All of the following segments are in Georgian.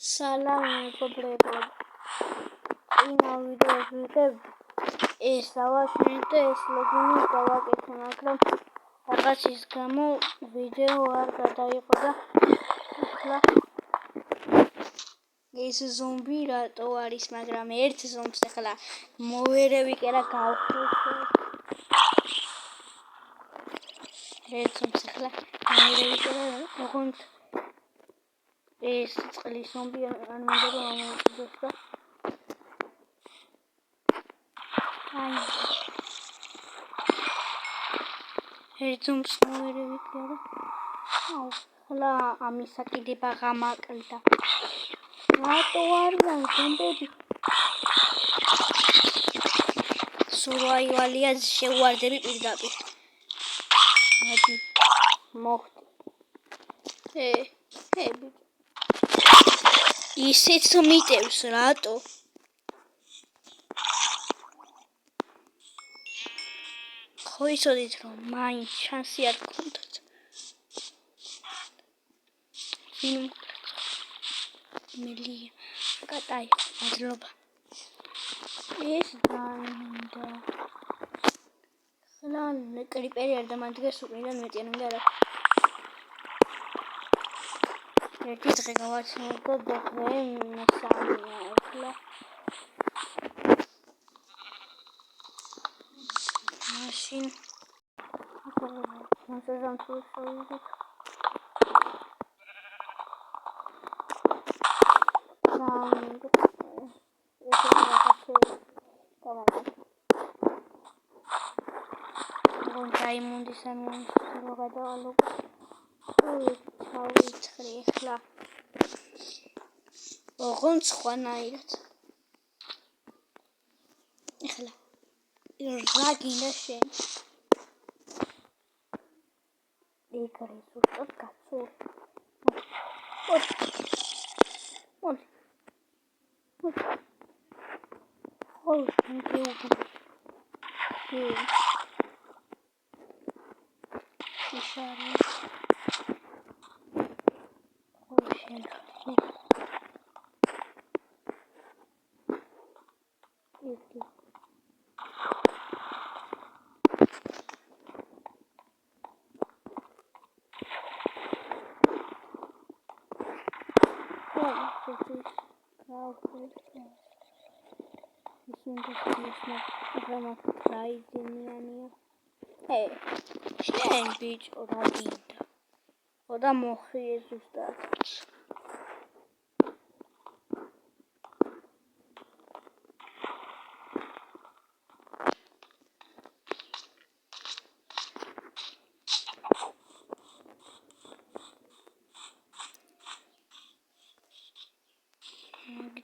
სალამ მეგობრებო, წინა ვიდეოში ვიღებ ეს დავაშენეთ და ეს ლოგინი გავაკეთე, მაგრამ რაღაცის გამო ვიდეო არ გადაიღო და ახლა ეს ზომბი რატო არის, მაგრამ ერთ ზომბს ახლა მოვერევი კი არა გავხურე. ერთ ზომბს ახლა მოვერევი კი არა, ოღონდ ეს წყლის ზომბი არ მინდა რომ ამოვიდეს და ერთ ზომბს მოვერევი კი არა. ახლა ამისაკიდება გამაკლდა. რატო არიან ზომბები? სურვაივალია შევვარდები პირდაპირ. მოდი მოხდი. ბიჭო. ისეც მიტევს რატო? ხო იცოდით რომ მაინც შანსი არ გქონდათ. მელია კატაი მადლობა. ეს დამინდა. ხლა კრიპერი არ დამადგეს უკრიდან მეტიან უნდა რა. ერთი დღე გავაცნობ და დღე მესამეა ახლა. მაშინ მოსაზამ თუ შევიდეთ. დაიმუნდი სამიანს გადავალო. ჩავიცხრი ახლა. ოღონდ სხვანაირად. ახლა რა გინდა შენ? ეგრე ზუსტად გაცურ. მოდი. ხო, მიგეუბნები. ისარი. ხო, შენ. იგი. შენ ბიჭო რა გინდა? ხოდა მოხიე ზუსტად.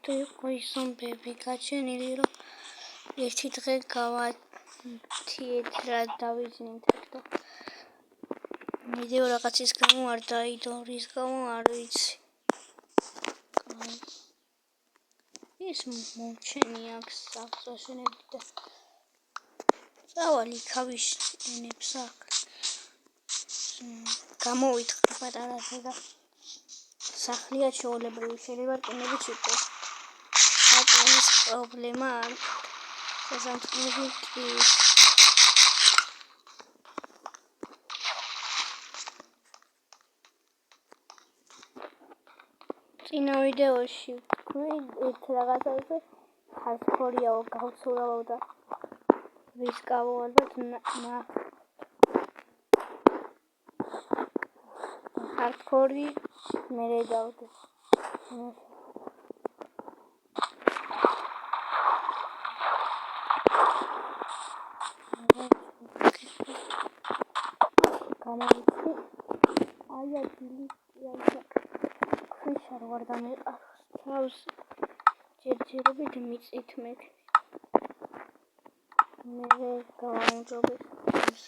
იყო ის ზომბები გაჩენილი რომ ერთი დღე გავათიეთ რა დავიძინეთ და ვიდეო რაღაცის გამო არ დაიდო, რის გამო არ ვიცი. ეს მომჩენი აქვს აღწაშენები და წავალი ქავიშენებს აქ. გამოვითხარ პატარაზე და სახლია ჩვეულებრივი, შეიძლება რკინებიც იყოს. რატომის პრობლემა არ საზამთრები კი. წინა ვიდეოში ვთქვი ერთ რაღაცაზე ჰარდკორია გავცურავ და ვისკავო ალბათ ჰარდკორი მერე დავდე. გამოვიცი. აი ადგილი ქვიშა რო არ დამეყაროს. თავს ჯერჯერობით მიწით მექნი. მე გავამჯობეს.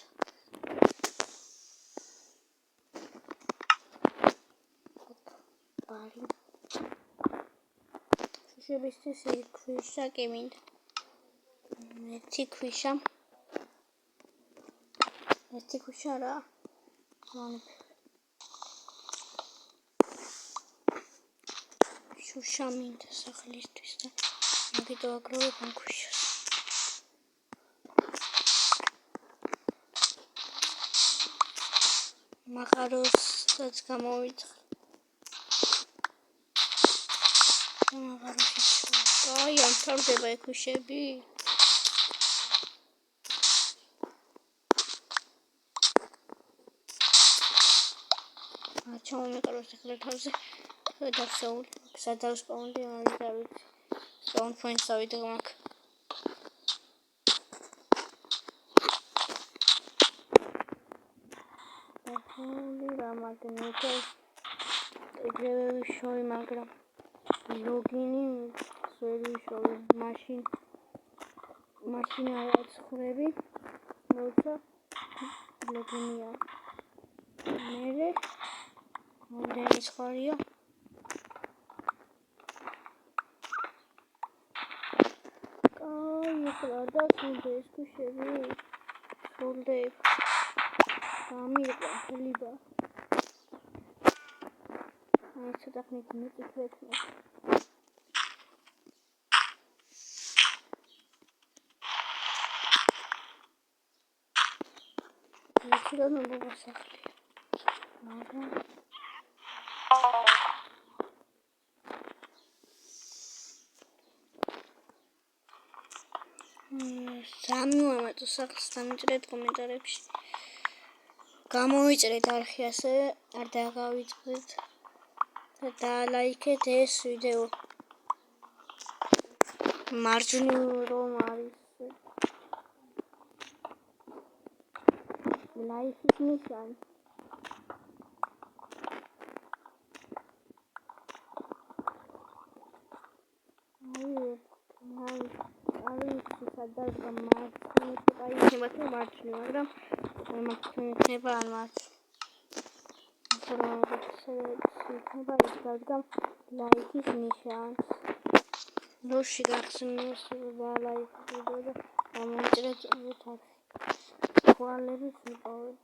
ბარი. შევისთვის ქვიშა კი მინდა. ერთი ქვიშა რა. შუშა მინდა სახლისთვის და მაგიტო აგროვებ ამ ქვიშას. მაღაროსაც გამოვიწყე. მაღაროში აი ამთავრდება ექვიშები. ჩამომიყაროს ახლა თავზე დავსაული. სადავსპაუნდი არის და ვიცი. Spawn points ავიდა მაგ. ახალი რა მაგნიტი. ეგრევე ვიშოვი, მაგრამ ლოგინი ვერ ვიშოვი. მაშინ არაც ხრები. როცა ლოგინია. მერე მომდენი ხარია. და სულდეს ქუშები სულდებ გამიყვა ხლიბა აი ცოტა ხნით მიწიქრეთნა ცოტა მოგასახლი მაგრამ სამივე სახლს დამიწერეთ კომენტარებში. გამოვიწერეთ არხი ასე, არ დაგავიწყდეთ და ლაიქეთ ეს ვიდეო. მარჯვნივ რომ არის ლაიქის ნიშანი. სადაც მარცხნივ მარცხნივ, მაგრამ მარცხნივ იქნება ან მარცხნივ იქნება ის რადგან ლაიქის ნიშანს. ნოში გახსნილს ლაიქი და ამოიწერეთ უთავში. ხვალების ვიპოვეთ.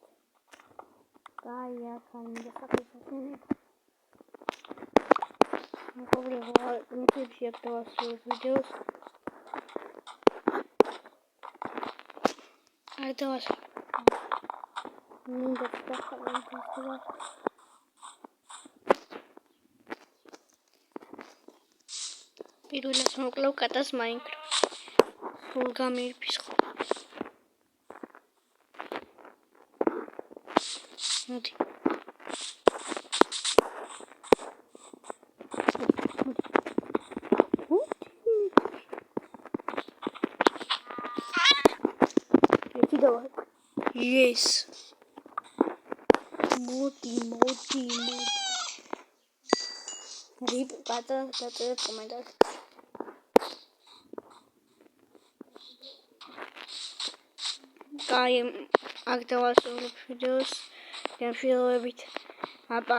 აქ ამიდა საფასენი. მოგობრებო, მიწებში აქ დავასრულებ ვიდეოს. არ დავასრულებ. მინდა დავხალხო. პირველად მოკლავ კატას მაინკრაფტში. სულ გამირფის ხო. მოდი. Yes. Modi. Rip kata komentar. Kai aktivas videos. Yang videoebit apa?